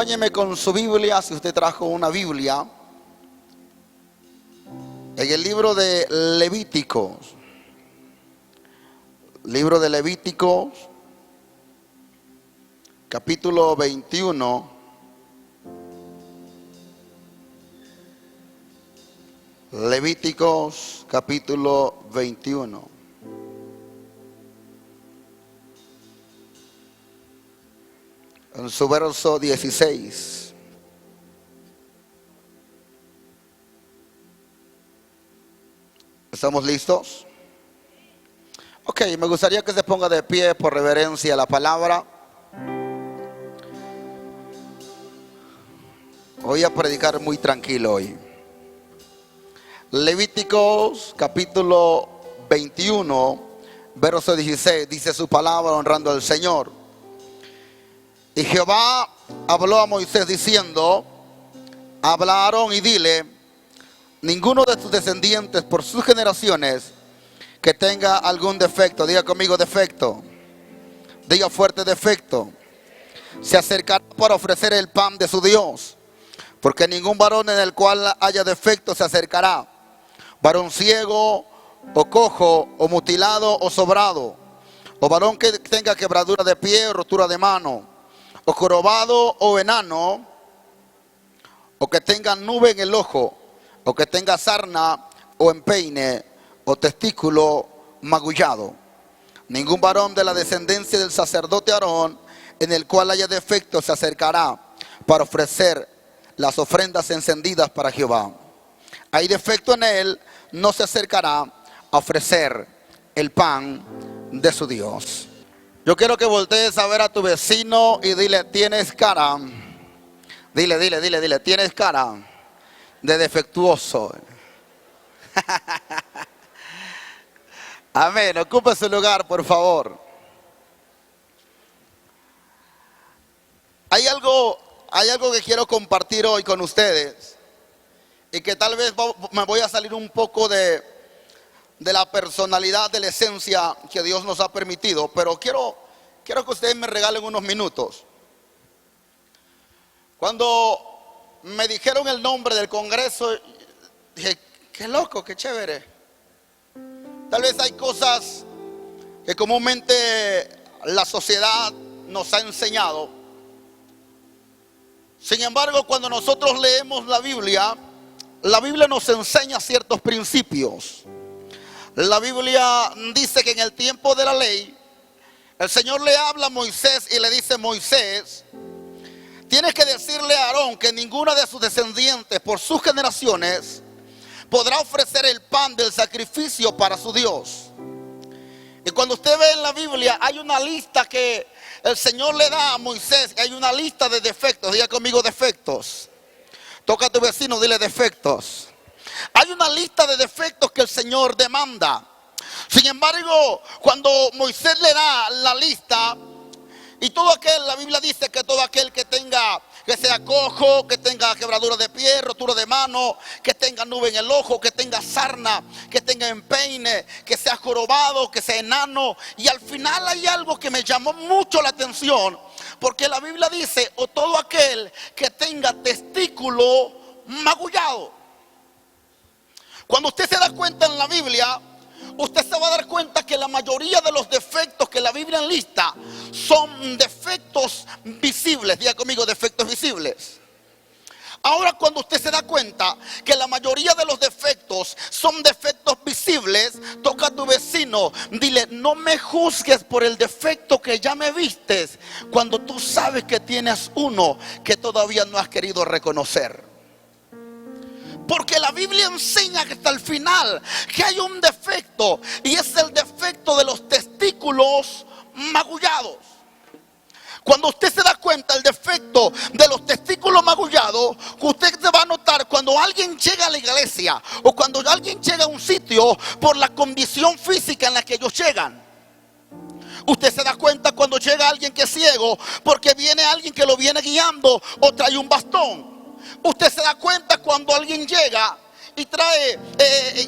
Acompáñeme con su Biblia, si usted trajo una Biblia, en el libro de Levíticos. Libro de Levíticos, capítulo 21. Levíticos, capítulo 21. En su verso 16. ¿Estamos listos? Ok, me gustaría que se ponga de pie por reverencia a la palabra. Voy a predicar muy tranquilo hoy. Levíticos capítulo 21, verso 16, dice su palabra honrando al Señor. Y Jehová habló a Moisés diciendo: habla a Aarón y dile: ninguno de tus descendientes por sus generaciones que tenga algún defecto, diga conmigo defecto, diga fuerte defecto, se acercará para ofrecer el pan de su Dios, porque ningún varón en el cual haya defecto se acercará, varón ciego o cojo o mutilado o sobrado, o varón que tenga quebradura de pie o rotura de mano, o jorobado o enano, o que tenga nube en el ojo, o que tenga sarna o empeine, o testículo magullado. Ningún varón de la descendencia del sacerdote Aarón en el cual haya defecto se acercará para ofrecer las ofrendas encendidas para Jehová. Hay defecto en él, no se acercará a ofrecer el pan de su Dios. Yo quiero que voltees a ver a tu vecino y dile: tienes cara. Dile, tienes cara de defectuoso. Amén, ocupe su lugar, por favor. Hay algo que quiero compartir hoy con ustedes, y que tal vez me voy a salir un poco de la personalidad, de la esencia que Dios nos ha permitido, pero quiero que ustedes me regalen unos minutos. Cuando me dijeron el nombre del congreso, dije: qué loco, qué chévere. Tal vez hay cosas que comúnmente la sociedad nos ha enseñado. Sin embargo, cuando nosotros leemos la Biblia nos enseña ciertos principios. La Biblia dice que en el tiempo de la ley, el Señor le habla a Moisés y le dice: Moisés, tienes que decirle a Aarón que ninguna de sus descendientes por sus generaciones podrá ofrecer el pan del sacrificio para su Dios. Y cuando usted ve en la Biblia, hay una lista que el Señor le da a Moisés. Hay una lista de defectos. Diga conmigo defectos. Toca a tu vecino, dile defectos. Hay una lista de defectos que el Señor demanda. Sin embargo, cuando Moisés le da la lista, y todo aquel, la Biblia dice que todo aquel que sea cojo, que tenga quebradura de pie, rotura de mano, que tenga nube en el ojo, que tenga sarna, que tenga empeine, que sea jorobado, que sea enano. Y al final hay algo que me llamó mucho la atención, porque la Biblia dice: o todo aquel que tenga testículo magullado. Cuando usted se da cuenta en la Biblia, usted se va a dar cuenta que la mayoría de los defectos que la Biblia enlista son defectos visibles. Diga conmigo, defectos visibles. Ahora, cuando usted se da cuenta que la mayoría de los defectos son defectos visibles, toca a tu vecino, dile: no me juzgues por el defecto que ya me vistes, cuando tú sabes que tienes uno que todavía no has querido reconocer. Porque la Biblia enseña que hasta el final que hay un defecto, y es el defecto de los testículos magullados. Cuando usted se da cuenta el defecto de los testículos magullados, usted se va a notar cuando alguien llega a la iglesia o cuando alguien llega a un sitio por la condición física en la que ellos llegan. Usted se da cuenta cuando llega alguien que es ciego porque viene alguien que lo viene guiando o trae un bastón. Usted se da cuenta cuando alguien llega y trae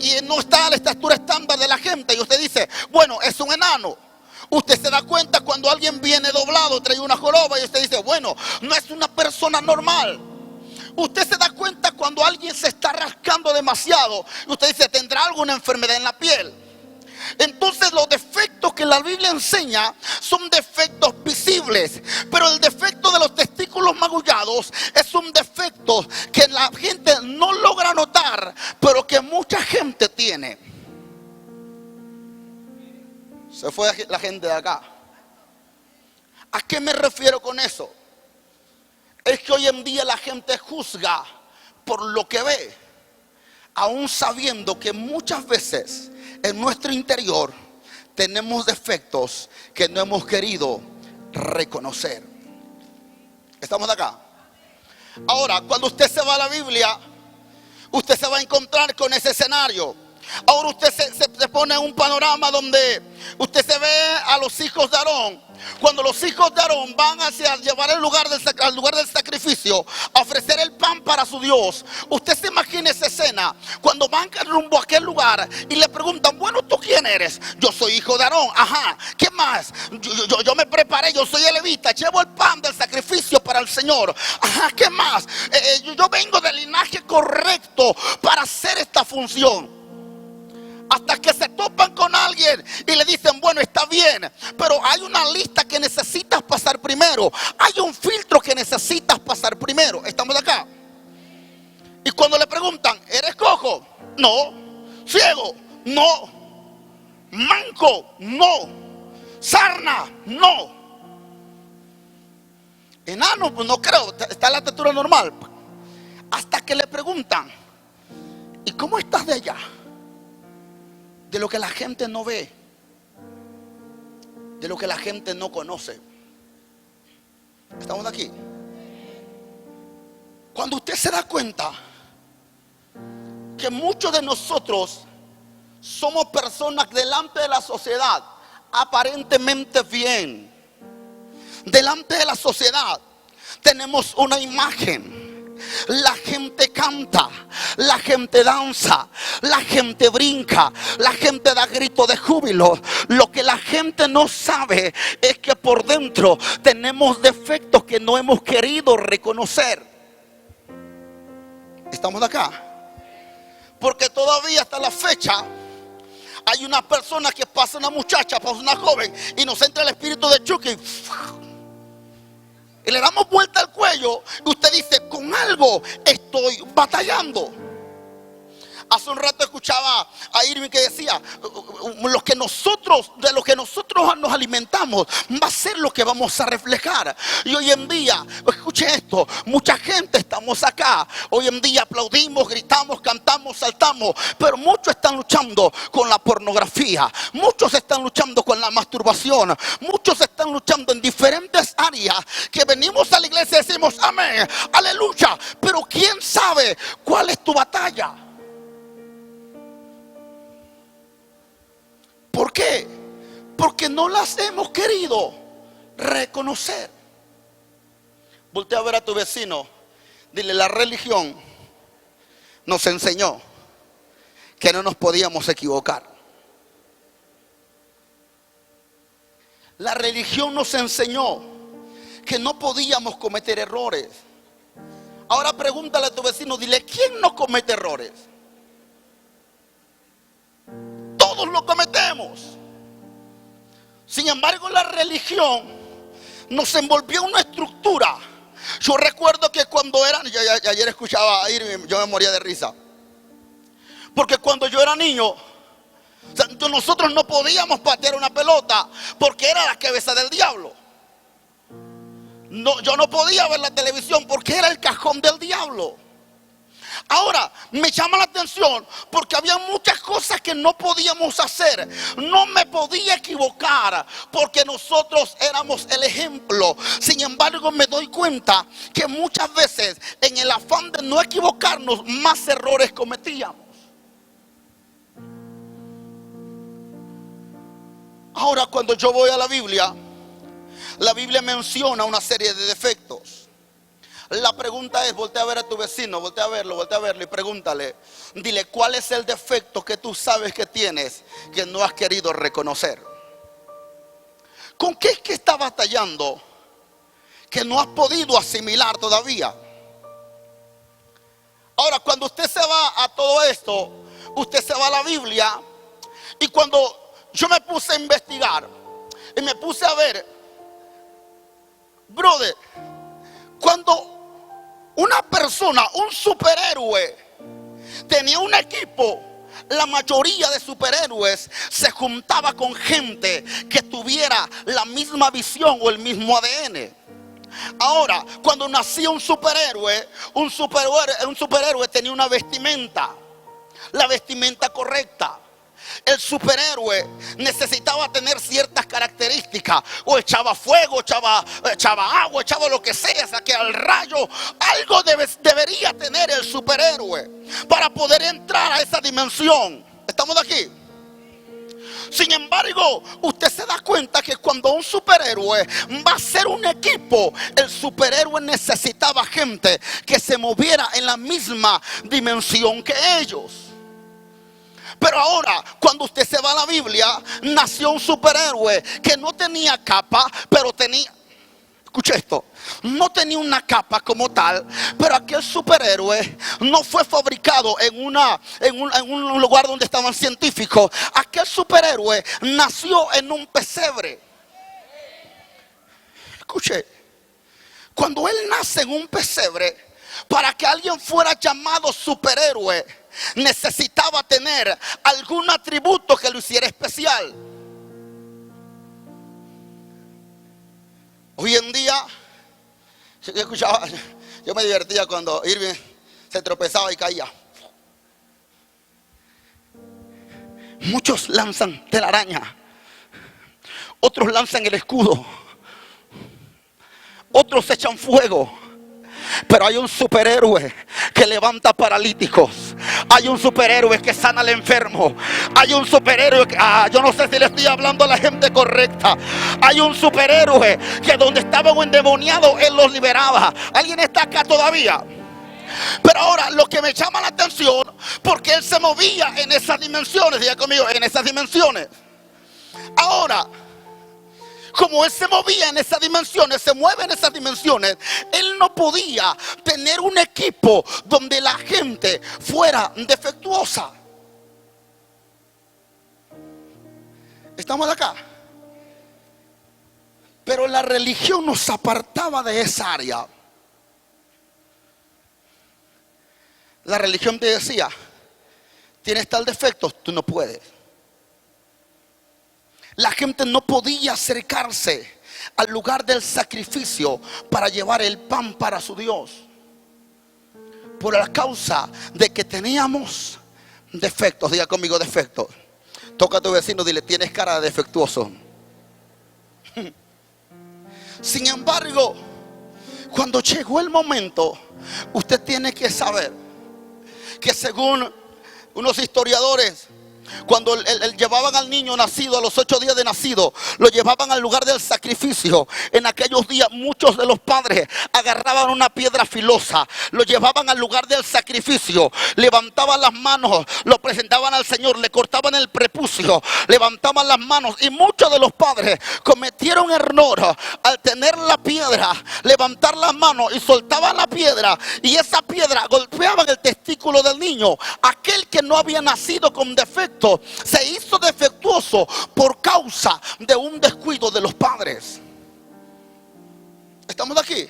y no está a la estatura estándar de la gente, y usted dice: bueno, es un enano. Usted se da cuenta cuando alguien viene doblado, trae una joroba y usted dice, bueno, no es una persona normal. Usted se da cuenta cuando alguien se está rascando demasiado y usted dice, ¿tendrá alguna enfermedad en la piel? Entonces los defectos que la Biblia enseña son defectos visibles, pero el defecto de los testículos magullados es un defecto que la gente no logra notar, pero que mucha gente tiene. Se fue la gente de acá. ¿A qué me refiero con eso? Es que hoy en día la gente juzga por lo que ve, aún sabiendo que muchas veces en nuestro interior tenemos defectos que no hemos querido reconocer. ¿Estamos de acá? Ahora, cuando usted se va a la Biblia, usted se va a encontrar con ese escenario. Ahora usted se pone en un panorama donde usted se ve a los hijos de Aarón. Cuando los hijos de Aarón van hacia llevar al lugar del sacrificio, a ofrecer el pan para su Dios, usted se imagina esa escena cuando van rumbo a aquel lugar y le preguntan, bueno, ¿tú quién eres? Yo soy hijo de Aarón. Ajá, ¿qué más? Yo me preparé, yo soy el levita, llevo el pan del sacrificio para el Señor. Ajá, ¿qué más? Yo vengo del linaje correcto para hacer esta función. Hasta que se topan con alguien y le dicen, bueno, está bien, pero hay una lista que necesitas pasar primero. Hay un filtro que necesitas pasar primero. ¿Estamos de acá? Y cuando le preguntan, ¿eres cojo? No. ¿Ciego? No. ¿Manco? No. ¿Sarna? No. ¿Enano? Pues no creo, está en la estatura normal. Hasta que le preguntan, ¿y cómo estás de allá? De lo que la gente no ve, de lo que la gente no conoce. ¿Estamos aquí? Cuando usted se da cuenta que muchos de nosotros somos personas delante de la sociedad aparentemente bien, delante de la sociedad tenemos una imagen. La gente canta, la gente danza, la gente brinca, la gente da gritos de júbilo. Lo que la gente no sabe es que por dentro tenemos defectos que no hemos querido reconocer. ¿Estamos de acá? Porque todavía hasta la fecha hay una persona que pasa, una muchacha, pasa una joven y nos entra el espíritu de Chucky y le damos vuelta al cuello y usted dice, con algo estoy batallando. Hace un rato escuchaba a Irving que decía, de lo que nosotros nos alimentamos va a ser lo que vamos a reflejar. Y hoy en día, escuche esto, mucha gente estamos acá, hoy en día aplaudimos, gritamos, cantamos, saltamos, pero muchos están luchando con la pornografía, muchos están luchando con la masturbación, muchos están luchando en diferentes áreas que venimos a la iglesia y decimos amén, aleluya, pero quién sabe cuál es tu batalla. ¿Por qué? Porque no las hemos querido reconocer. Voltea a ver a tu vecino. Dile, la religión nos enseñó que no nos podíamos equivocar. La religión nos enseñó que no podíamos cometer errores. Ahora pregúntale a tu vecino, dile, ¿quién no comete errores? Todos lo cometemos. Sin embargo, la religión nos envolvió en una estructura. Yo recuerdo que cuando ayer escuchaba a Irving, yo me moría de risa. Porque cuando yo era niño, nosotros no podíamos patear una pelota porque era la cabeza del diablo. No, yo no podía ver la televisión porque era el cajón del diablo. Ahora me llama la atención porque había muchas cosas que no podíamos hacer. No me podía equivocar porque nosotros éramos el ejemplo. Sin embargo, me doy cuenta que muchas veces en el afán de no equivocarnos, más errores cometíamos. Ahora, cuando yo voy a la Biblia menciona una serie de defectos. La pregunta es, voltea a ver a tu vecino, voltea a verlo y pregúntale, dile, ¿cuál es el defecto que tú sabes que tienes que no has querido reconocer? ¿Con qué es que está batallando que no has podido asimilar todavía? Ahora, cuando usted se va a todo esto, usted se va a la Biblia. Y cuando yo me puse a investigar y me puse a ver, brother, cuando una persona, un superhéroe, tenía un equipo, la mayoría de superhéroes se juntaba con gente que tuviera la misma visión o el mismo ADN. Ahora, cuando nacía un superhéroe tenía una vestimenta, la vestimenta correcta. El superhéroe necesitaba tener ciertas características, o echaba fuego, echaba agua, echaba lo que sea, saqueaba el rayo. Algo debería tener el superhéroe para poder entrar a esa dimensión. ¿Estamos aquí? Sin embargo, usted se da cuenta que cuando un superhéroe va a ser un equipo, el superhéroe necesitaba gente que se moviera en la misma dimensión que ellos. Pero ahora, cuando usted se va a la Biblia, nació un superhéroe que no tenía capa, pero tenía, escuche esto, no tenía una capa como tal, pero aquel superhéroe no fue fabricado en un lugar donde estaban científicos. Aquel superhéroe nació en un pesebre. Escuche, cuando él nace en un pesebre, para que alguien fuera llamado superhéroe, necesitaba tener algún atributo que lo hiciera especial. Hoy en día, yo me divertía cuando Irving se tropezaba y caía. Muchos lanzan telaraña, otros lanzan el escudo, otros echan fuego. Pero hay un superhéroe que levanta paralíticos. Hay un superhéroe que sana al enfermo. Hay un superhéroe que, yo no sé si le estoy hablando a la gente correcta. Hay un superhéroe que donde estaban endemoniados, él los liberaba. ¿Alguien está acá todavía? Pero ahora lo que me llama la atención, porque él se movía en esas dimensiones. Diga conmigo, en esas dimensiones. Ahora, como él se movía en esas dimensiones, se mueve en esas dimensiones, él no podía tener un equipo donde la gente fuera defectuosa. ¿Estamos acá? Pero la religión nos apartaba de esa área. La religión te decía, tienes tal defecto, tú no puedes. La gente no podía acercarse al lugar del sacrificio para llevar el pan para su Dios, por la causa de que teníamos defectos. Diga conmigo, defectos. Toca a tu vecino, dile, tienes cara de defectuoso. Sin embargo, cuando llegó el momento, usted tiene que saber que según unos historiadores, cuando llevaban al niño nacido a los 8 días de nacido, lo llevaban al lugar del sacrificio. En aquellos días muchos de los padres agarraban una piedra filosa, lo llevaban al lugar del sacrificio, levantaban las manos, lo presentaban al Señor, le cortaban el prepucio, levantaban las manos. Y muchos de los padres cometieron error al tener la piedra, levantar las manos y soltaban la piedra, y esa piedra golpeaba el testículo del niño. Aquel que no había nacido con defecto se hizo defectuoso por causa de un descuido de los padres. ¿Estamos aquí?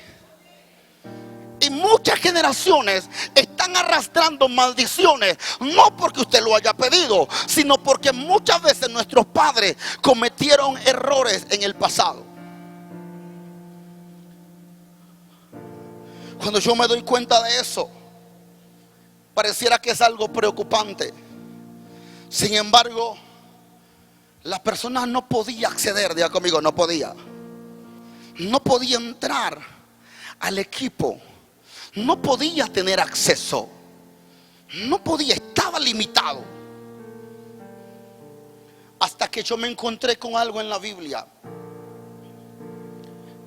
Y muchas generaciones están arrastrando maldiciones, no porque usted lo haya pedido, sino porque muchas veces nuestros padres cometieron errores en el pasado. Cuando yo me doy cuenta de eso, pareciera que es algo preocupante. Sin embargo, la persona no podía acceder, diga conmigo, no podía entrar al equipo, no podía tener acceso, no podía, estaba limitado. Hasta que yo me encontré con algo en la Biblia.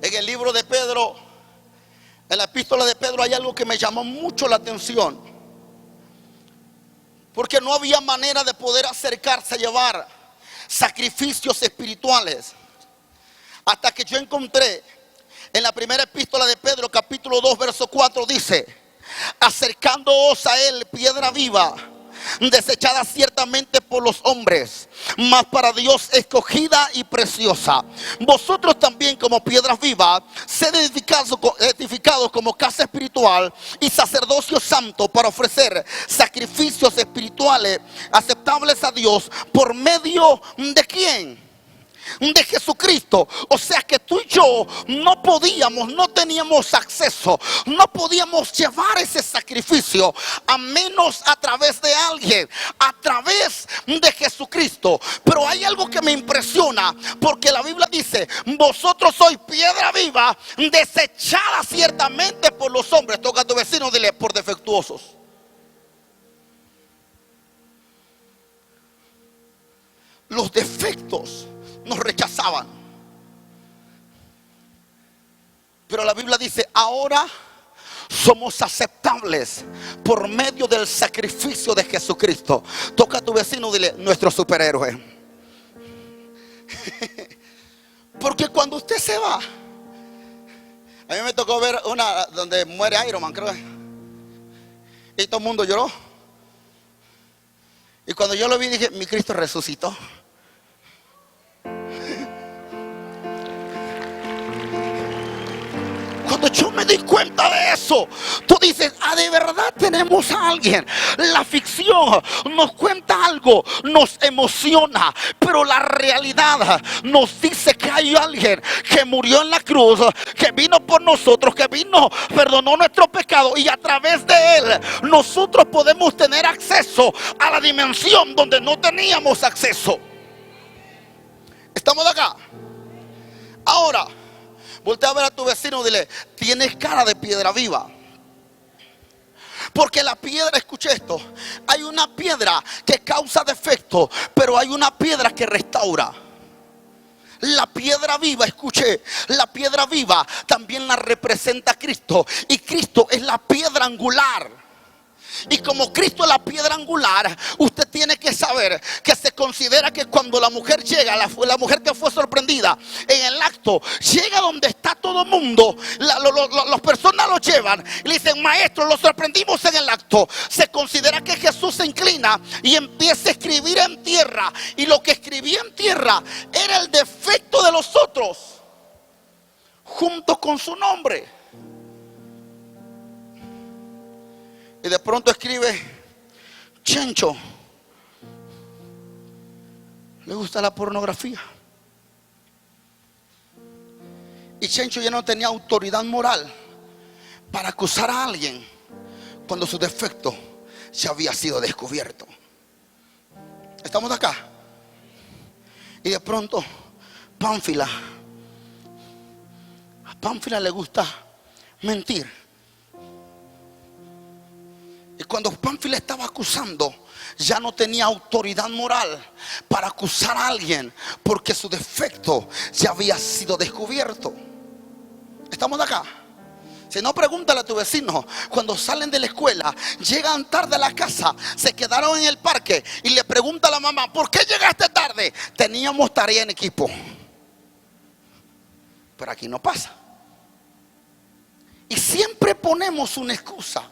En el libro de Pedro, en la epístola de Pedro, hay algo que me llamó mucho la atención. Porque no había manera de poder acercarse a llevar sacrificios espirituales Hasta que yo encontré en la primera epístola de Pedro, capítulo 2, verso 4, dice: acercándoos a él, piedra viva, desechada ciertamente por los hombres, mas para Dios escogida y preciosa. Vosotros también, como piedras vivas, sed edificados como casa espiritual y sacerdocio santo, para ofrecer sacrificios espirituales aceptables a Dios. ¿Por medio de quién? De Jesucristo. O sea que tú y yo no podíamos, no teníamos acceso, no podíamos llevar ese sacrificio a menos a través de alguien, a través de Jesucristo. Pero hay algo que me impresiona, porque la Biblia dice: vosotros sois piedra viva, desechada ciertamente por los hombres. Toca a tu vecino, dile: por defectuosos. Los defectos nos rechazaban. Pero la Biblia dice: ahora somos aceptables por medio del sacrificio de Jesucristo. Toca a tu vecino, dile: nuestro superhéroe. Porque cuando usted se va, a mí me tocó ver una donde muere Iron Man, creo, y todo el mundo lloró. Y cuando yo lo vi, dije: mi Cristo resucitó. Cuando yo me di cuenta de eso, tú dices: ah, de verdad tenemos a alguien. La ficción nos cuenta algo, nos emociona, pero la realidad nos dice que hay alguien que murió en la cruz, que vino por nosotros, que vino, perdonó nuestro pecado, y a través de él nosotros podemos tener acceso a la dimensión donde no teníamos acceso. ¿Estamos de acá? Ahora, voltea a ver a tu vecino y dile: tienes cara de piedra viva. Porque la piedra, escuche esto, hay una piedra que causa defecto, pero hay una piedra que restaura. La piedra viva, escuche, la piedra viva también la representa Cristo, y Cristo es la piedra angular. Y como Cristo es la piedra angular, usted tiene que saber que se considera que cuando la mujer llega, la mujer que fue sorprendida en el acto, llega donde está todo el mundo, las personas lo llevan y le dicen: maestro, lo sorprendimos en el acto. Se considera que Jesús se inclina y empieza a escribir en tierra, y lo que escribía en tierra era el defecto de los otros, junto con su nombre. Y de pronto escribe: Chencho le gusta la pornografía. Y Chencho ya no tenía autoridad moral para acusar a alguien cuando su defecto ya había sido descubierto. ¿Estamos de acá? Y de pronto Pánfila, a Pánfila le gusta mentir. Y cuando Pánfila estaba acusando, ya no tenía autoridad moral para acusar a alguien, porque su defecto ya había sido descubierto. ¿Estamos de acá? Si no, pregúntale a tu vecino: cuando salen de la escuela, llegan tarde a la casa, se quedaron en el parque, y le pregunta a la mamá: ¿por qué llegaste tarde? Teníamos tarea en equipo. Pero aquí no pasa. Y siempre ponemos una excusa.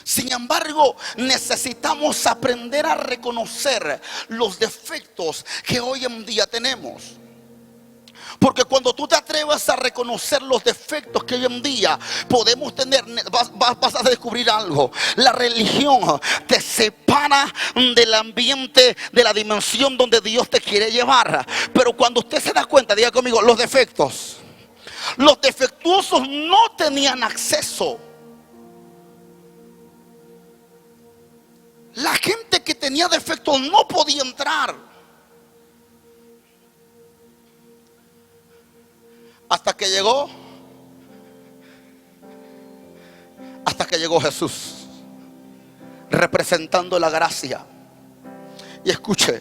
Sin embargo, necesitamos aprender a reconocer los defectos que hoy en día tenemos. Porque cuando tú te atrevas a reconocer los defectos que hoy en día podemos tener, vas a descubrir algo. La religión te separa del ambiente, de la dimensión donde Dios te quiere llevar. Pero cuando usted se da cuenta, diga conmigo: los defectos. Los defectuosos no tenían acceso. La gente que tenía defectos no podía entrar. Hasta que llegó Jesús, representando la gracia. Y escuche,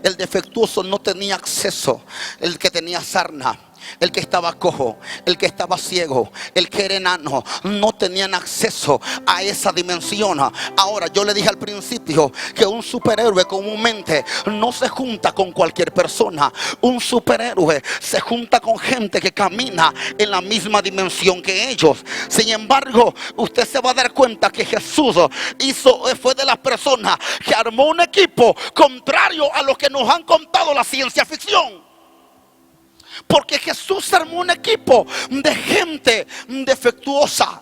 el defectuoso no tenía acceso, el que tenía sarna. el que estaba cojo, el que estaba ciego, el que era enano, no tenían acceso a esa dimensión. Ahora, yo le dije al principio que un superhéroe comúnmente no se junta con cualquier persona. Un superhéroe se junta con gente que camina en la misma dimensión que ellos. Sin embargo, usted se va a dar cuenta que Jesús fue de las personas que armó un equipo contrario a lo que nos han contado la ciencia ficción. Porque Jesús armó un equipo de gente defectuosa.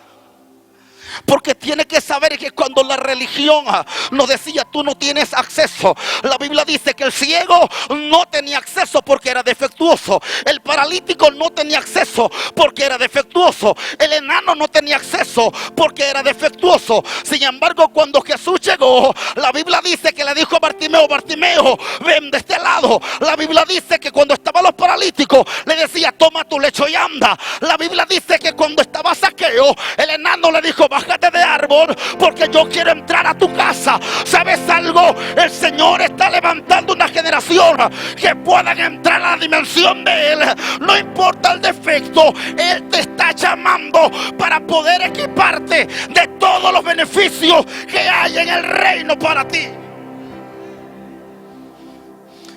Porque tiene que saber que cuando la religión nos decía tú no tienes acceso, la Biblia dice que el ciego no tenía acceso porque era defectuoso. El paralítico no tenía acceso porque era defectuoso. El enano no tenía acceso porque era defectuoso. Sin embargo, cuando Jesús llegó, la Biblia dice que le dijo a Bartimeo: Bartimeo, ven de este lado. La Biblia dice que cuando estaban los paralíticos le decía: toma tu lecho y anda. La Biblia dice que cuando estaba Zaqueo, el enano le dijo: bájate de árbol porque yo quiero entrar a tu casa. ¿Sabes algo? El Señor está levantando una generación que puedan entrar a la dimensión de Él. No importa el defecto, Él te está llamando para poder equiparte de todos los beneficios que hay en el reino para ti.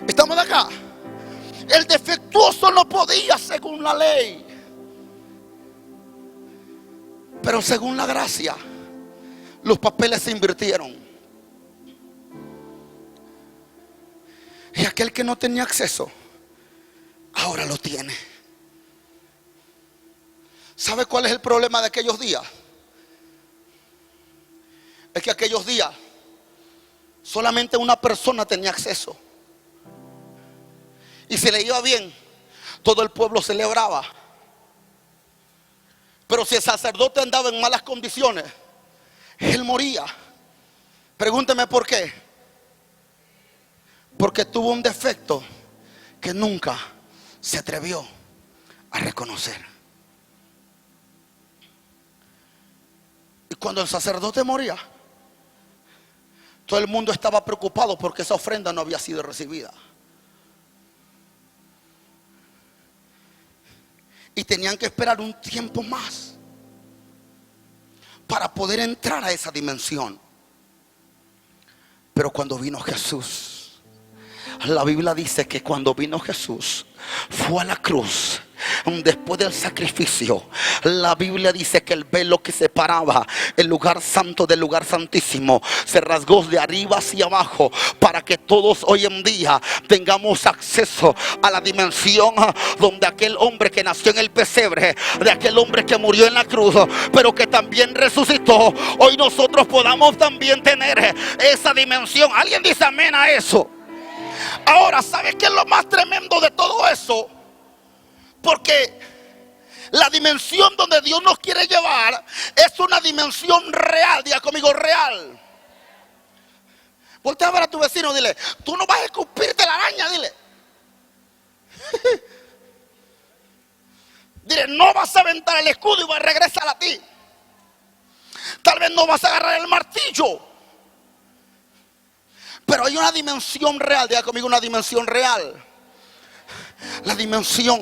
¿Estamos de acá? El defectuoso no podía según la ley, pero según la gracia, los papeles se invirtieron. Y aquel que no tenía acceso, ahora lo tiene. ¿Sabe cuál es el problema de aquellos días? Es que aquellos días solamente una persona tenía acceso. Y si le iba bien, todo el pueblo celebraba. Pero si el sacerdote andaba en malas condiciones, él moría. Pregúnteme por qué. Porque tuvo un defecto que nunca se atrevió a reconocer. Y cuando el sacerdote moría, todo el mundo estaba preocupado porque esa ofrenda no había sido recibida. Y tenían que esperar un tiempo más para poder entrar a esa dimensión. Pero cuando vino Jesús, la Biblia dice que cuando vino Jesús, fue a la cruz. Después del sacrificio, la Biblia dice que el velo que separaba el lugar santo del lugar santísimo se rasgó de arriba hacia abajo, para que todos hoy en día tengamos acceso a la dimensión donde aquel hombre que nació en el pesebre, de aquel hombre que murió en la cruz, pero que también resucitó, hoy nosotros podamos también tener esa dimensión. ¿Alguien dice amén a eso? Ahora, ¿sabes qué es lo más tremendo de todo eso? Porque la dimensión donde Dios nos quiere llevar es una dimensión real. Diga conmigo: real. Voltea a ver a tu vecino, dile: tú no vas a escupirte la araña, dile. Dile: no vas a aventar el escudo y va a regresar a ti. Tal vez no vas a agarrar el martillo, pero hay una dimensión real. Diga conmigo: una dimensión real. La dimensión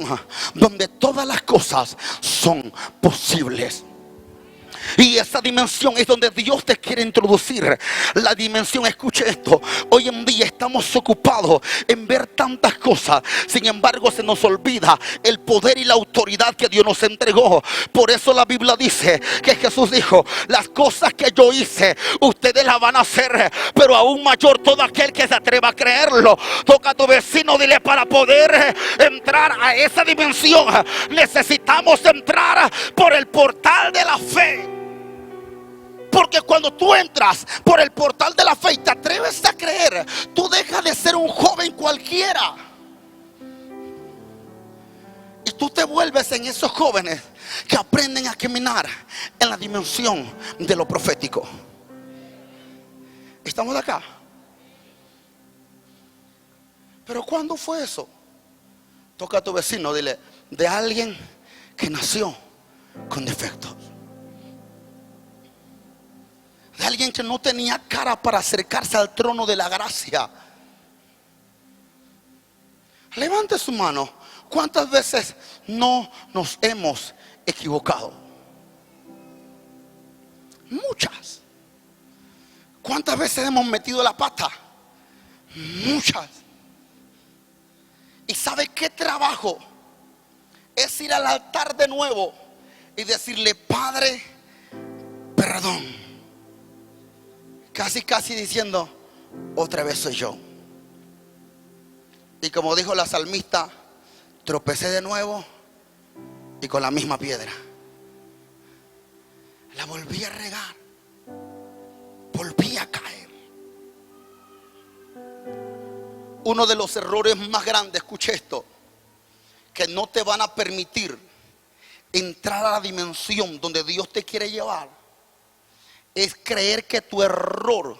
donde todas las cosas son posibles. Y esa dimensión es donde Dios te quiere introducir. La dimensión, escuche esto: hoy en día estamos ocupados en ver tantas cosas, sin embargo se nos olvida el poder y la autoridad que Dios nos entregó. Por eso la Biblia dice que Jesús dijo: las cosas que yo hice, ustedes las van a hacer, pero aún mayor todo aquel que se atreva a creerlo. Toca a tu vecino, dile: para poder entrar a esa dimensión necesitamos entrar por el portal de la fe. Porque cuando tú entras por el portal de la fe y te atreves a creer, tú dejas de ser un joven cualquiera y tú te vuelves en esos jóvenes que aprenden a caminar en la dimensión de lo profético. ¿Estamos de acá? Pero ¿cuándo fue eso? Toca a tu vecino, dile: de alguien que nació con defectos, de alguien que no tenía cara para acercarse al trono de la gracia. Levante su mano. ¿Cuántas veces no nos hemos equivocado? Muchas. ¿Cuántas veces hemos metido la pata? Muchas. ¿Y sabe qué trabajo? Es ir al altar de nuevo y decirle: Padre, perdón. Casi diciendo: otra vez soy yo. Y como dijo la salmista, tropecé de nuevo y con la misma piedra. La volví a regar. Volví a caer. Uno de los errores más grandes, escuche esto, que no te van a permitir entrar a la dimensión donde Dios te quiere llevar, es creer que tu error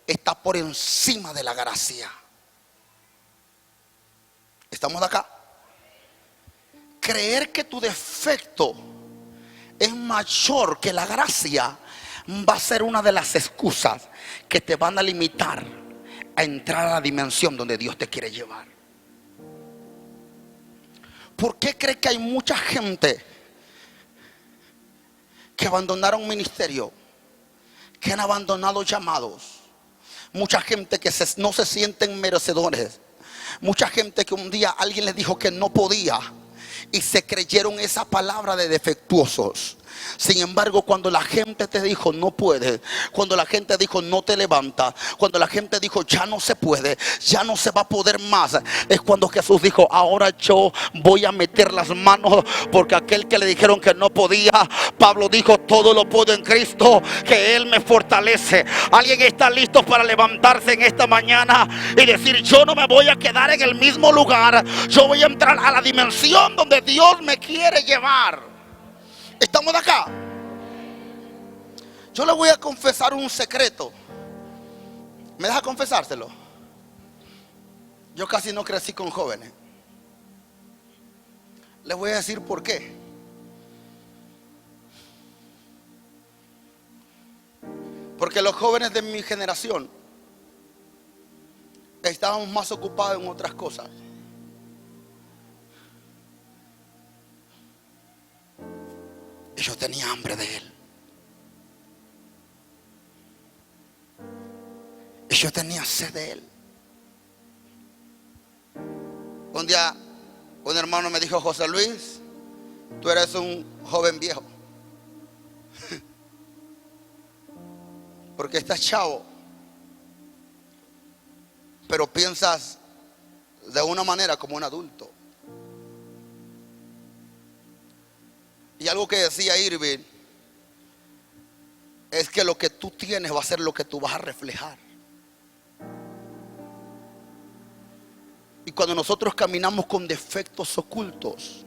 está por encima de la gracia. ¿Estamos de acá? Creer que tu defecto es mayor que la gracia va a ser una de las excusas que te van a limitar a entrar a la dimensión donde Dios te quiere llevar. ¿Por qué cree que hay mucha gente que abandonaron ministerio, que han abandonado llamados? Mucha gente que no se sienten merecedores. Mucha gente que un día alguien les dijo que no podía y se creyeron esa palabra de defectuosos. Sin embargo, cuando la gente te dijo no puedes, cuando la gente dijo no te levantas, cuando la gente dijo ya no se puede, ya no se va a poder más, es cuando Jesús dijo: ahora yo voy a meter las manos, porque aquel que le dijeron que no podía, Pablo dijo: todo lo puedo en Cristo que Él me fortalece. ¿Alguien está listo para levantarse en esta mañana y decir: yo no me voy a quedar en el mismo lugar, yo voy a entrar a la dimensión donde Dios me quiere llevar? ¿Estamos de acá? Yo le voy a confesar un secreto. ¿Me deja confesárselo? Yo casi no crecí con jóvenes. Les voy a decir por qué. Porque los jóvenes de mi generación estábamos más ocupados en otras cosas. Y yo tenía hambre de Él. Y yo tenía sed de Él. Un día un hermano me dijo: José Luis, tú eres un joven viejo, porque estás chavo, pero piensas de una manera como un adulto. Y algo que decía Irving es que lo que tú tienes va a ser lo que tú vas a reflejar. Y cuando nosotros caminamos con defectos ocultos,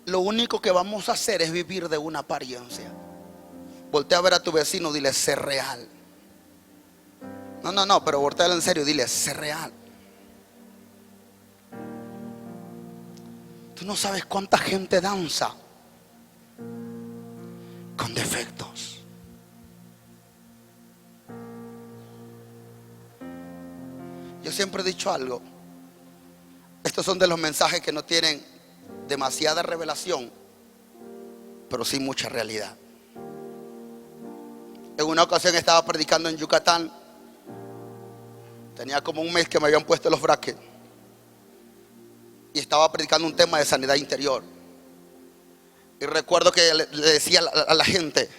lo único que vamos a hacer es vivir de una apariencia. Voltea a ver a tu vecino, dile: sé real. No, pero voltea en serio, dile: sé real. Tú no sabes cuánta gente danza con defectos. Yo siempre he dicho algo. Estos son de los mensajes que no tienen demasiada revelación, pero sí mucha realidad. En una ocasión estaba predicando en Yucatán. Tenía como un mes que me habían puesto los brackets y estaba predicando un tema de sanidad interior. Y recuerdo que le decía a la gente: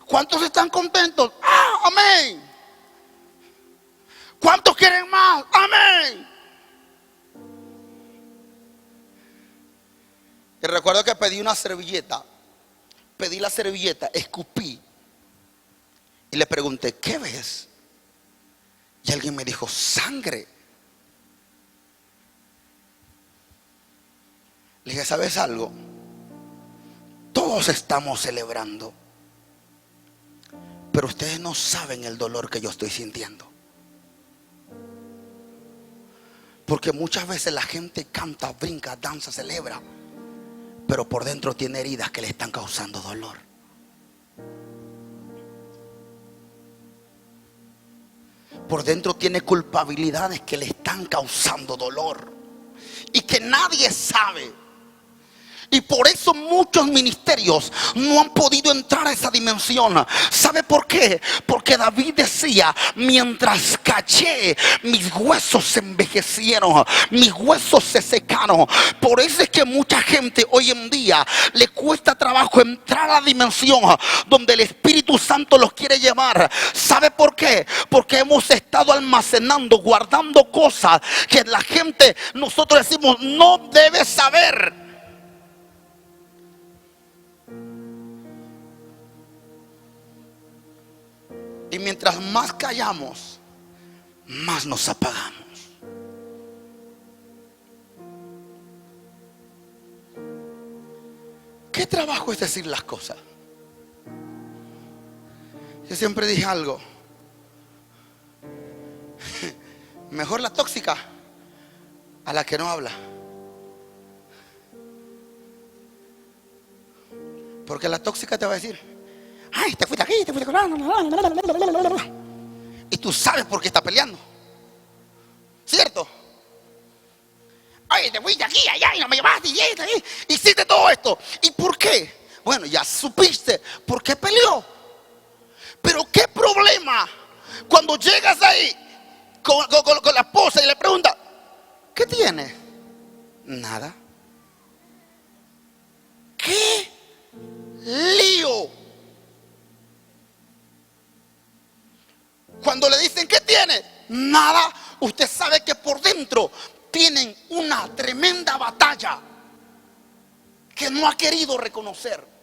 ¿cuántos están contentos? ¡Ah, amén! ¿Cuántos quieren más? ¡Amén! Y recuerdo que pedí una servilleta. Pedí la servilleta, escupí y le pregunté: ¿qué ves? Y alguien me dijo: sangre. Le dije: ¿sabes algo? Todos estamos celebrando, pero ustedes no saben el dolor que yo estoy sintiendo. Porque muchas veces la gente canta, brinca, danza, celebra, pero por dentro tiene heridas que le están causando dolor. Por dentro tiene culpabilidades que le están causando dolor. y que nadie sabe. Y por eso muchos ministerios no han podido entrar a esa dimensión. ¿Sabe por qué? Porque David decía: mientras callé, mis huesos se envejecieron, mis huesos se secaron. Por eso es que mucha gente hoy en día le cuesta trabajo entrar a la dimensión donde el Espíritu Santo los quiere llevar. ¿Sabe por qué? Porque hemos estado almacenando, guardando cosas que la gente, nosotros decimos, no debe saber. Y mientras más callamos, más nos apagamos. ¿Qué trabajo es decir las cosas? Yo siempre dije algo: mejor la tóxica a la que no habla. Porque la tóxica te va a decir: ay, te fuiste aquí, te fuiste acá. Y tú sabes por qué está peleando, ¿cierto? Ay, te fuiste aquí, allá, y no me llamaste, y hiciste todo esto. ¿Y por qué? Bueno, ya supiste por qué peleó. Pero qué problema cuando llegas ahí con la esposa y le preguntas: ¿qué tiene? Nada. ¿Qué lío? Cuando le dicen: ¿qué tiene? Nada. Usted sabe que por dentro tienen una tremenda batalla que no ha querido reconocer.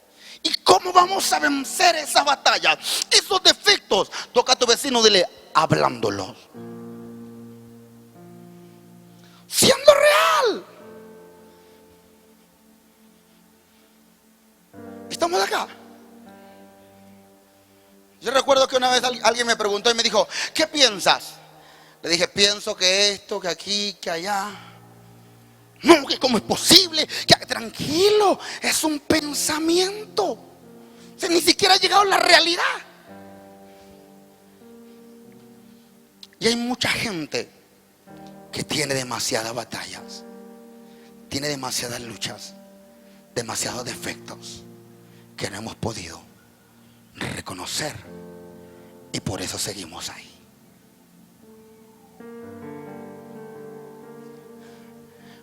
¿Y cómo vamos a vencer esa batalla? Esos defectos. Toca a tu vecino, dile: hablándolos, siendo real. ¿Estamos acá? Yo recuerdo que una vez alguien me preguntó y me dijo: ¿qué piensas? Le dije: pienso que esto, que aquí, que allá. No, que cómo es posible. Tranquilo, es un pensamiento. O sea, ni siquiera ha llegado a la realidad. Y hay mucha gente que tiene demasiadas batallas, tiene demasiadas luchas, demasiados defectos que no hemos podido reconocer, y por eso seguimos ahí.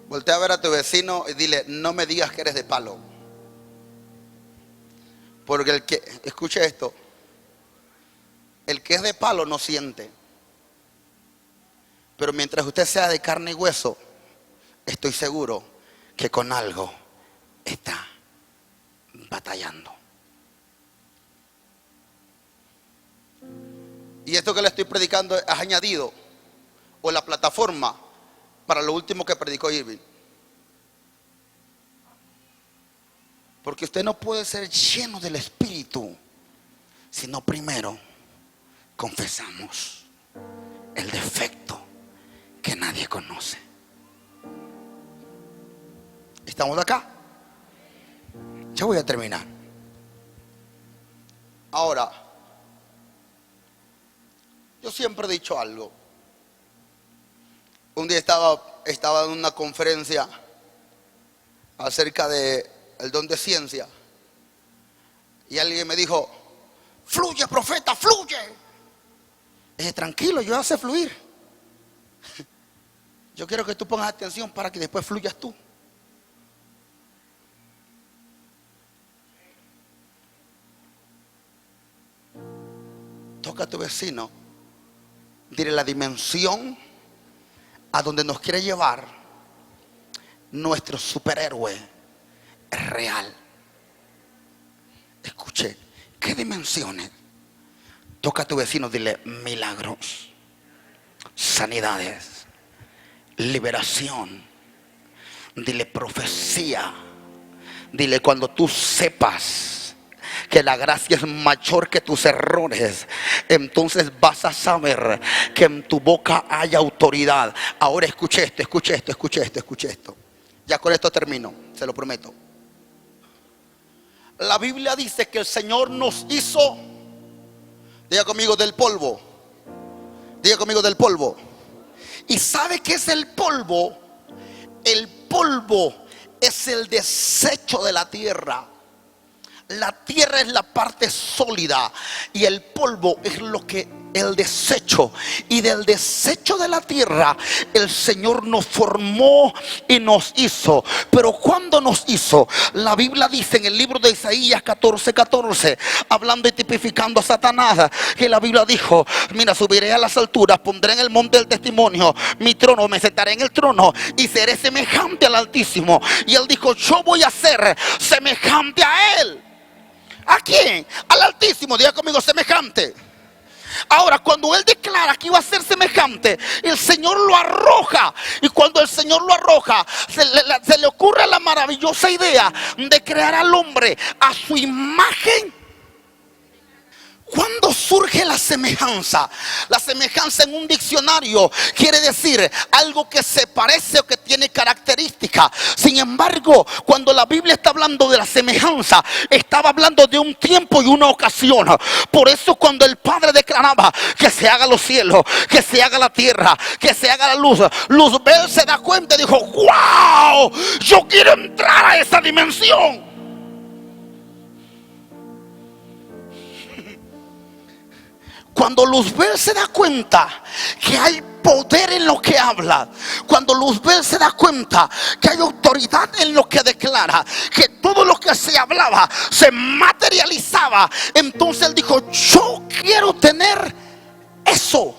Voltea a ver a tu vecino y dile: no me digas que eres de palo. Porque el que, escuche esto, el que es de palo no siente. Pero mientras usted sea de carne y hueso, estoy seguro que con algo está batallando. Y esto que le estoy predicando es añadido, o la plataforma para lo último que predicó Irving. Porque usted no puede ser lleno del Espíritu si no primero confesamos el defecto que nadie conoce. ¿Estamos acá? Ya voy a terminar. Ahora, yo siempre he dicho algo. Un día estaba en una conferencia acerca de el don de ciencia, y alguien me dijo: fluye, profeta, fluye. Dije: tranquilo, yo hace fluir. Yo quiero que tú pongas atención para que después fluyas tú. Toca a tu vecino, dile: la dimensión a donde nos quiere llevar nuestro superhéroe es real. Escuche, ¿qué dimensiones? Toca a tu vecino, dile: milagros, sanidades, liberación. Dile: profecía. Dile: cuando tú sepas que la gracia es mayor que tus errores, entonces vas a saber que en tu boca hay autoridad. Ahora escuche esto, escuche esto, escuche esto, escuche esto. Ya con esto termino, se lo prometo. La Biblia dice que el Señor nos hizo, diga conmigo, del polvo. Diga conmigo, del polvo. ¿Y sabe qué es el polvo? el polvo es el desecho de la tierra. La tierra es la parte sólida y el polvo es el desecho. Y del desecho de la tierra el Señor nos formó y nos hizo. Pero cuando nos hizo, la Biblia dice en el libro de Isaías 14:14, hablando y tipificando a Satanás, que la Biblia dijo: mira, subiré a las alturas, pondré en el monte del testimonio mi trono, me sentaré en el trono y seré semejante al Altísimo. Y él dijo: yo voy a ser semejante a él. ¿A quién? Al Altísimo. Diga conmigo: semejante. Ahora, cuando él declara que iba a ser semejante, el Señor lo arroja. Y cuando el Señor lo arroja, se le ocurre la maravillosa idea de crear al hombre a su imagen. ¿Cuándo surge la semejanza? La semejanza en un diccionario quiere decir algo que se parece o que tiene características. Sin embargo, cuando la Biblia está hablando de la semejanza, estaba hablando de un tiempo y una ocasión. Por eso cuando el Padre declaraba que se haga los cielos, que se haga la tierra, que se haga la luz, Luzbel se da cuenta y dijo: ¡wow! Yo quiero entrar a esa dimensión. Cuando Luzbel se da cuenta que hay poder en lo que habla, cuando Luzbel se da cuenta que hay autoridad en lo que declara, que todo lo que se hablaba se materializaba, entonces él dijo: yo quiero tener eso.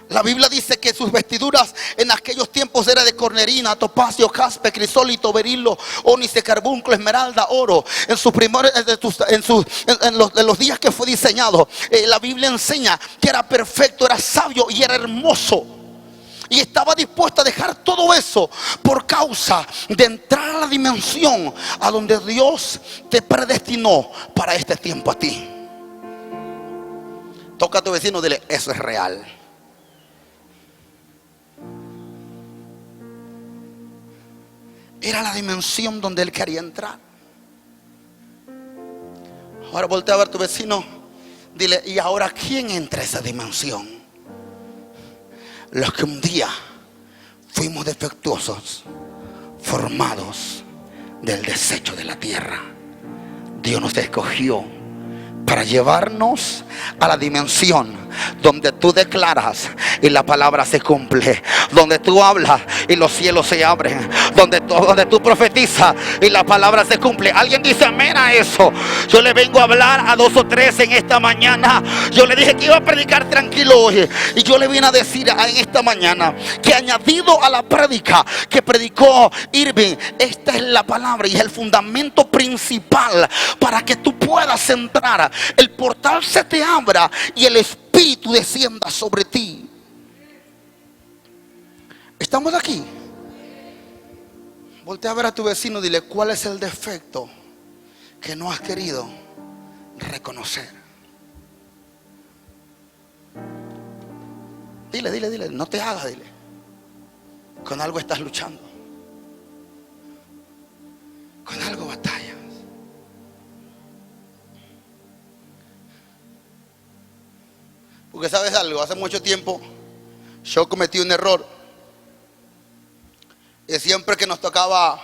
La Biblia dice que sus vestiduras en aquellos tiempos era de cornerina, topacio, jaspe, crisólito, berilo, ónice, carbunclo, esmeralda, oro. En sus primeros, en los días que fue diseñado, la Biblia enseña que era perfecto, era sabio y era hermoso. Y estaba dispuesto a dejar todo eso por causa de entrar a la dimensión a donde Dios te predestinó para este tiempo a ti. Toca a tu vecino, dile: eso es real. Era la dimensión donde él quería entrar. Ahora voltea a ver a tu vecino, dile: ¿y ahora quién entra a esa dimensión? Los que un día fuimos defectuosos, formados del desecho de la tierra. Dios nos escogió para llevarnos a la dimensión donde tú declaras y la palabra se cumple, donde tú hablas y los cielos se abren, donde tú profetizas y la palabra se cumple. Alguien dice amén a eso. Yo le vengo a hablar a 2 o 3 en esta mañana. Yo le dije que iba a predicar tranquilo hoy, y yo le vine a decir en esta mañana que añadido a la prédica que predicó Irving, esta es la palabra y es el fundamento principal para que tú puedas entrar. El portal se te abra y el Espíritu descienda sobre ti. ¿Estamos aquí? Voltea a ver a tu vecino y dile: ¿cuál es el defecto que no has querido reconocer? Dile, no te hagas, dile. Con algo estás luchando, con algo batallas. Porque sabes algo, hace mucho tiempo yo cometí un error. Y siempre que nos tocaba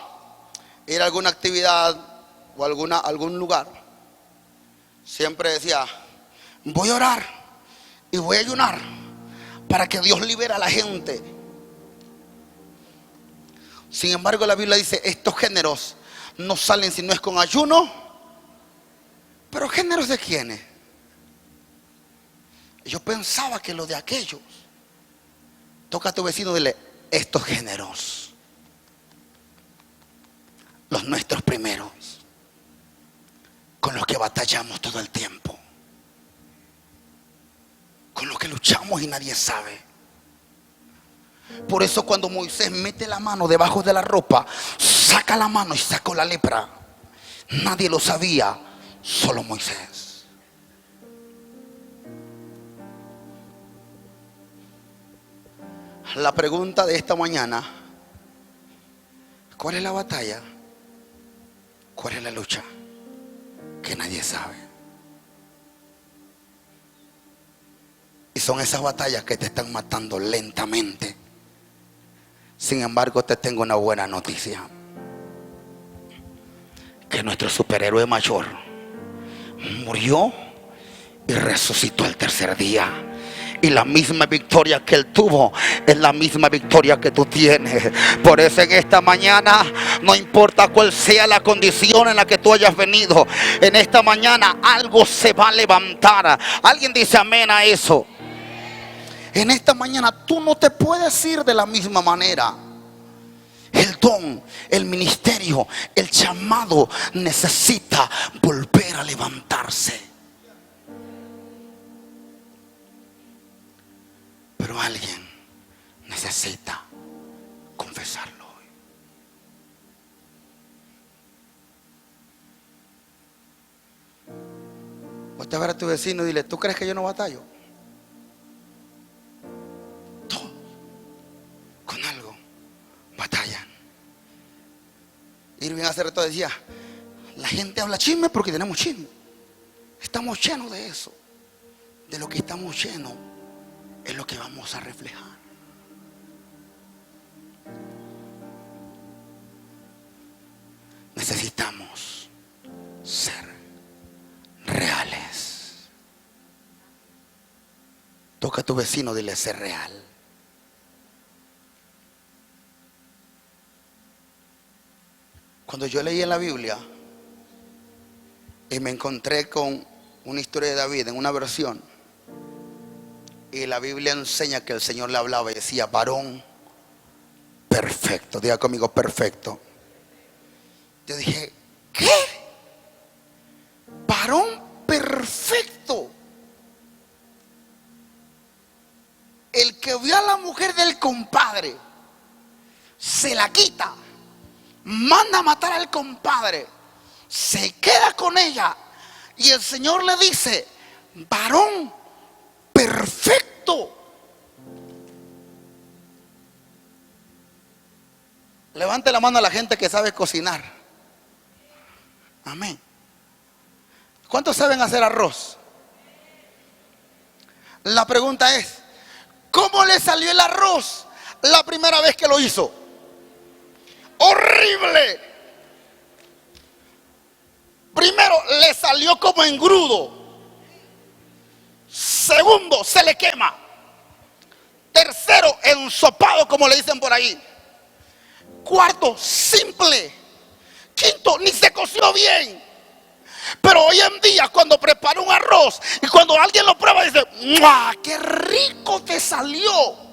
ir a alguna actividad o algún lugar, siempre decía: voy a orar y voy a ayunar para que Dios libere a la gente. Sin embargo, la Biblia dice: estos géneros no salen si no es con ayuno. ¿Pero géneros de quiénes? Yo pensaba que lo de aquellos. Toca a tu vecino y dile: estos géneros, los nuestros primeros, con los que batallamos todo el tiempo, con los que luchamos y nadie sabe. Por eso cuando Moisés mete la mano debajo de la ropa, saca la mano y sacó la lepra, nadie lo sabía, solo Moisés. La pregunta de esta mañana: ¿cuál es la batalla? ¿Cuál es la lucha que nadie sabe? Y son esas batallas que te están matando lentamente, Sin embargo, te tengo una buena noticia: que nuestro superhéroe mayor murió y resucitó al tercer día. Y la misma victoria que él tuvo es la misma victoria que tú tienes. Por eso en esta mañana, no importa cuál sea la condición en la que tú hayas venido, en esta mañana algo se va a levantar. Alguien dice amén a eso. En esta mañana tú no te puedes ir de la misma manera. El don, el ministerio, el llamado necesita volver a levantarse. Pero alguien necesita confesarlo hoy. Voltea a ver a tu vecino y dile: ¿tú crees que yo no batallo? Todos con algo batallan. Irving hace rato decía: la gente habla chisme porque tenemos chisme. Estamos llenos de eso. De lo que estamos llenos es lo que vamos a reflejar. Necesitamos ser reales. Toca a tu vecino, dile: ser real. Cuando yo leí en la Biblia y me encontré con una historia de David en una versión, y la Biblia enseña que el Señor le hablaba y decía: varón perfecto. Diga conmigo: perfecto. Yo dije: ¿qué? Varón perfecto. El que vio a la mujer del compadre, se la quita, manda a matar al compadre, se queda con ella, y el Señor le dice: varón perfecto. Levante la mano a la gente que sabe cocinar. Amén. ¿Cuántos saben hacer arroz? La pregunta es: ¿cómo le salió el arroz la primera vez que lo hizo? Horrible. Primero, le salió como engrudo. Segundo, se le quema. Tercero, ensopado, como le dicen por ahí. Cuarto, simple. Quinto, ni se coció bien. Pero hoy en día, cuando prepara un arroz y cuando alguien lo prueba, dice: ¡mua! ¡Qué rico te salió!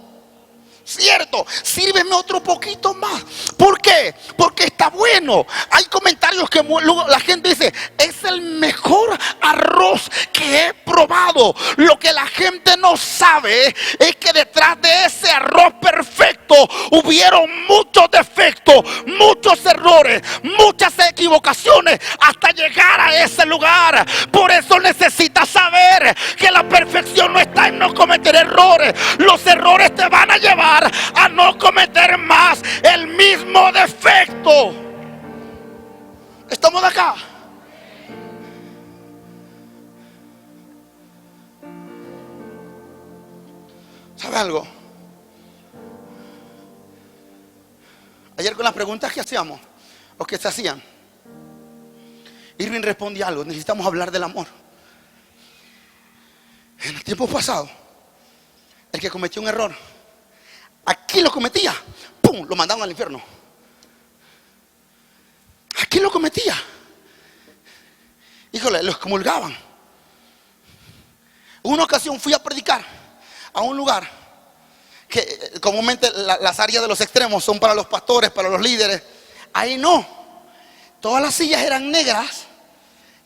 Cierto, sírveme otro poquito más. ¿Por qué? Porque está bueno. Hay comentarios que luego la gente dice: es el mejor arroz que he probado. Lo que la gente no sabe es que detrás de ese arroz perfecto hubieron muchos defectos, muchos errores, muchas equivocaciones hasta llegar a ese lugar. Por eso necesitas saber que la perfección no está en no cometer errores. Los errores te van a llevar a no cometer más el mismo defecto. ¿Estamos de acá? ¿Sabe algo? Ayer con las preguntas que hacíamos o que se hacían, Irving respondía algo: necesitamos hablar del amor. En el tiempo pasado, el que cometió un error, aquí lo cometía, ¡pum!, lo mandaban al infierno. Aquí lo cometía, híjole, lo excomulgaban. En una ocasión fui a predicar a un lugar que comúnmente las áreas de los extremos son para los pastores, para los líderes. Ahí no, todas las sillas eran negras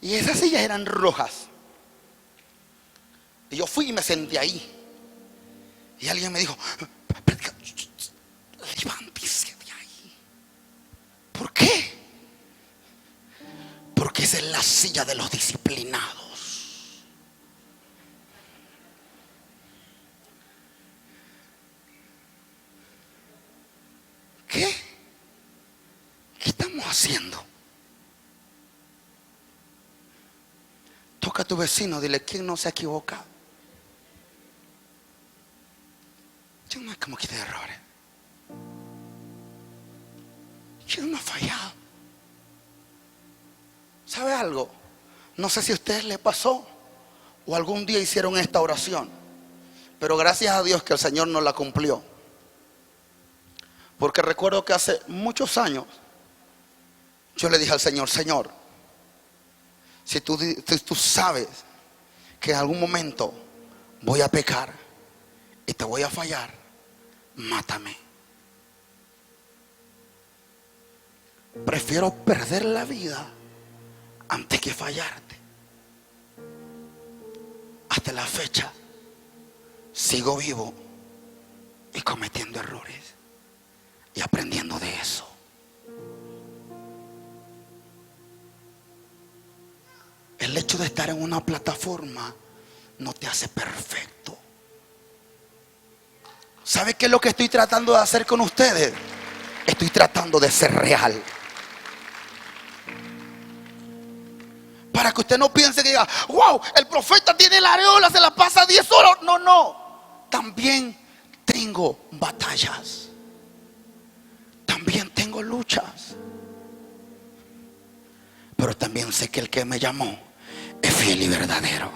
y esas sillas eran rojas. Y yo fui y me senté ahí. Y alguien me dijo: levántese de ahí. ¿Por qué? Porque esa es la silla de los disciplinados. ¿Qué? ¿Qué estamos haciendo? Toca a tu vecino, dile: ¿quién no se ha equivocado? Yo no es como que de errores. Yo no he fallado. ¿Sabe algo? No sé si a ustedes les pasó o algún día hicieron esta oración, pero gracias a Dios que el Señor nos la cumplió. Porque recuerdo que hace muchos años yo le dije al Señor: Señor, si tú sabes que en algún momento voy a pecar y te voy a fallar, mátame. Prefiero perder la vida antes que fallarte. Hasta la fecha sigo vivo y cometiendo errores y aprendiendo de eso. El hecho de estar en una plataforma no te hace perfecto. ¿Sabe qué es lo que estoy tratando de hacer con ustedes? Estoy tratando de ser real. Para que usted no piense que diga: wow, el profeta tiene la areola, se la pasa 10 horas. No, no. También tengo batallas. También tengo luchas. Pero también sé que el que me llamó es fiel y verdadero.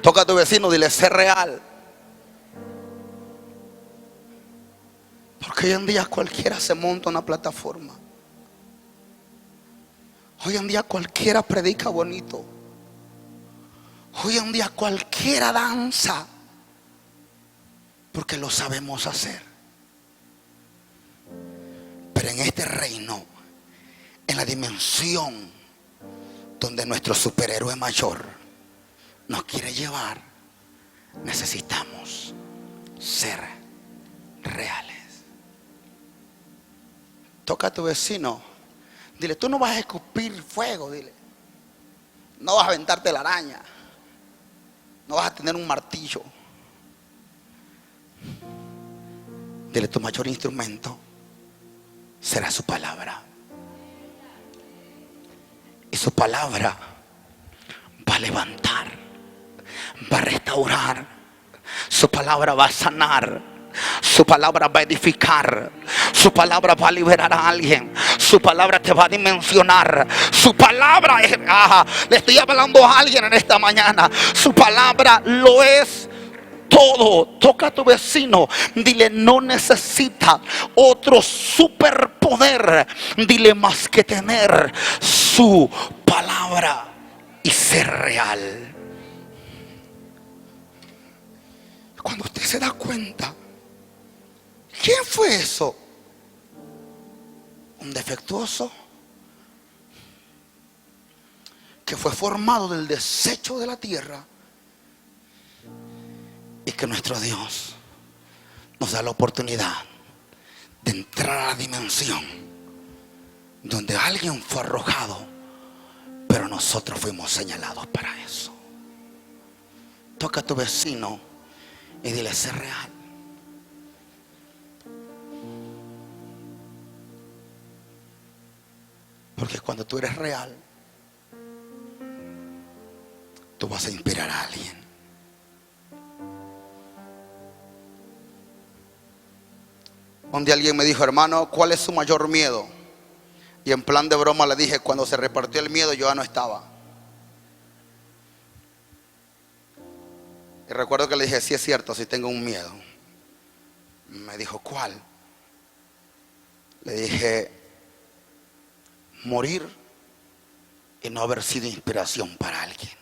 Toca a tu vecino, dile: sé real. Porque hoy en día cualquiera se monta una plataforma. Hoy en día cualquiera predica bonito. Hoy en día cualquiera danza, porque lo sabemos hacer. Pero en este reino, en la dimensión donde nuestro superhéroe mayor nos quiere llevar, necesitamos ser reales. Toca a tu vecino, dile: tú no vas a escupir fuego, dile. No vas a aventarte la araña. No vas a tener un martillo. Dile: tu mayor instrumento será su palabra. Y su palabra va a levantar, va a restaurar. Su palabra va a sanar. Su palabra va a edificar. Su palabra va a liberar a alguien. Su palabra te va a dimensionar. Su palabra es, le estoy hablando a alguien en esta mañana. Su palabra lo es todo. Toca a tu vecino, dile: no necesita otro superpoder, dile, más que tener su palabra y ser real. Cuando usted se da cuenta, ¿quién fue eso? Un defectuoso que fue formado del desecho de la tierra, y que nuestro Dios nos da la oportunidad de entrar a la dimensión donde alguien fue arrojado, pero nosotros fuimos señalados para eso. Toca a tu vecino y dile: sé real. Porque cuando tú eres real, tú vas a inspirar a alguien. Un día alguien me dijo: hermano, ¿cuál es su mayor miedo? Y en plan de broma le dije: cuando se repartió el miedo yo ya no estaba. Y recuerdo que le dije: sí, es cierto, sí tengo un miedo. Me dijo: ¿cuál? Le dije: morir y no haber sido inspiración para alguien.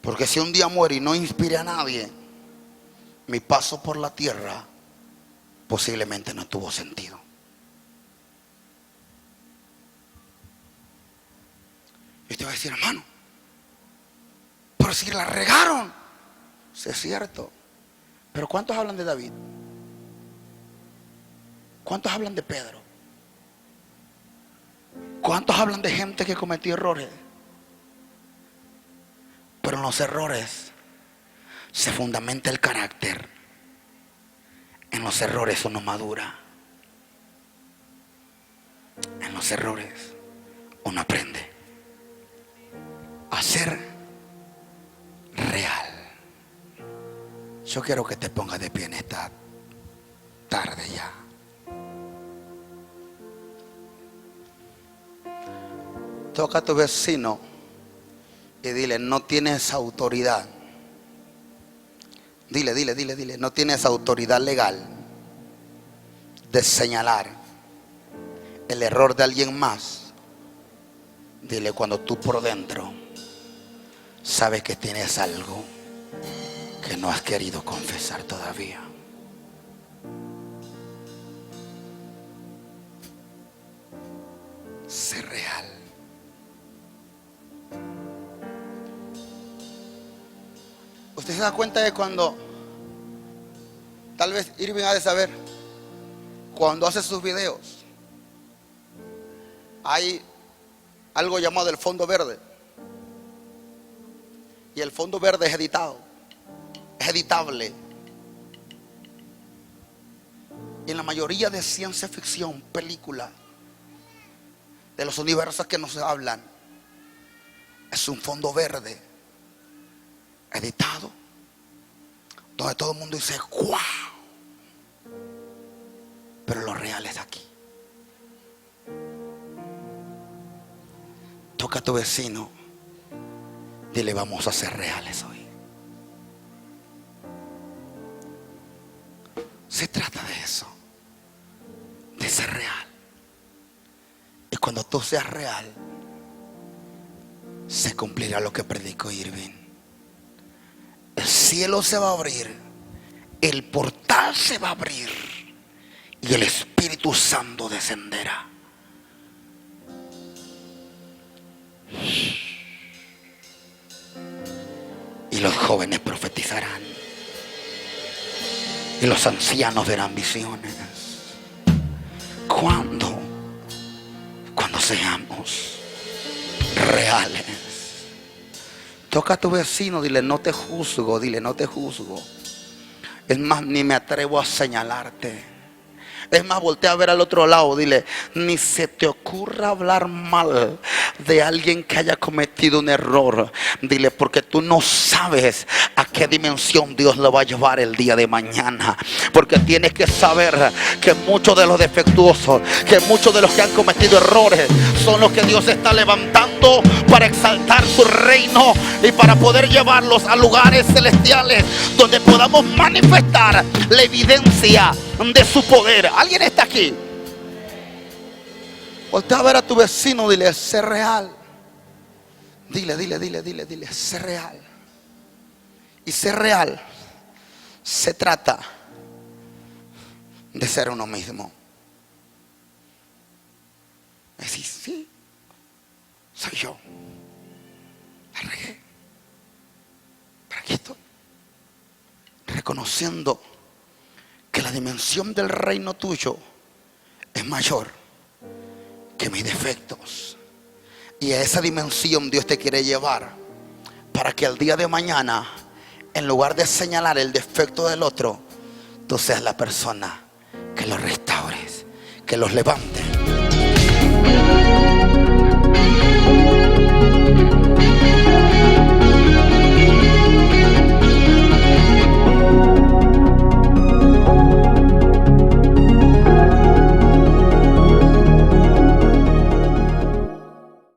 Porque si un día muero y no inspiré a nadie, mi paso por la tierra posiblemente no tuvo sentido. Y usted va a decir: hermano, pero si la regaron. Sí, es cierto. Pero ¿cuántos hablan de David? ¿Cuántos hablan de Pedro? ¿Cuántos hablan de gente que cometió errores? Pero en los errores se fundamenta el carácter. En los errores uno madura. En los errores uno aprende a ser Yo quiero que te pongas de pie en esta tarde ya. Toca a tu vecino y dile, no tienes autoridad. Dile, no tienes autoridad legal de señalar el error de alguien más. Dile, cuando tú por dentro sabes que tienes algo que no has querido confesar todavía. Sé real. Usted se da cuenta de cuando, tal vez Irving ha de saber, cuando hace sus videos, hay algo llamado el fondo verde. Y el fondo verde es editado, es editable. Y en la mayoría de ciencia ficción, películas, de los universos que nos hablan, es un fondo verde editado, donde todo el mundo dice ¡guau! Pero lo real es aquí. Toca a tu vecino, dile, vamos a ser reales hoy. Se trata de eso, de ser real. Y cuando tú seas real, se cumplirá lo que predicó Irving. El cielo se va a abrir, el portal se va a abrir y el Espíritu Santo descenderá. Y los jóvenes profetizarán y los ancianos verán visiones. ¿Cuándo? Cuando seamos reales. Toca a tu vecino, dile, no te juzgo, dile, no te juzgo. Es más, ni me atrevo a señalarte. Es más, voltea a ver al otro lado, dile, ni se te ocurra hablar mal de alguien que haya cometido un error. Dile, porque tú no sabes a qué dimensión Dios lo va a llevar el día de mañana. Porque tienes que saber que muchos de los defectuosos, que muchos de los que han cometido errores, son los que Dios está levantando para exaltar su reino y para poder llevarlos a lugares celestiales donde podamos manifestar la evidencia de su poder. ¿Alguien está aquí? Voltea a ver a tu vecino, dile, sé real. Dile, sé real. Y ser real se trata de ser uno mismo. Decir, sí, soy yo. La regué, pero aquí estoy. Reconociendo que la dimensión del reino tuyo es mayor que mis defectos. Y a esa dimensión Dios te quiere llevar para que el día de mañana, en lugar de señalar el defecto del otro, tú seas la persona que los restaures, que los levante.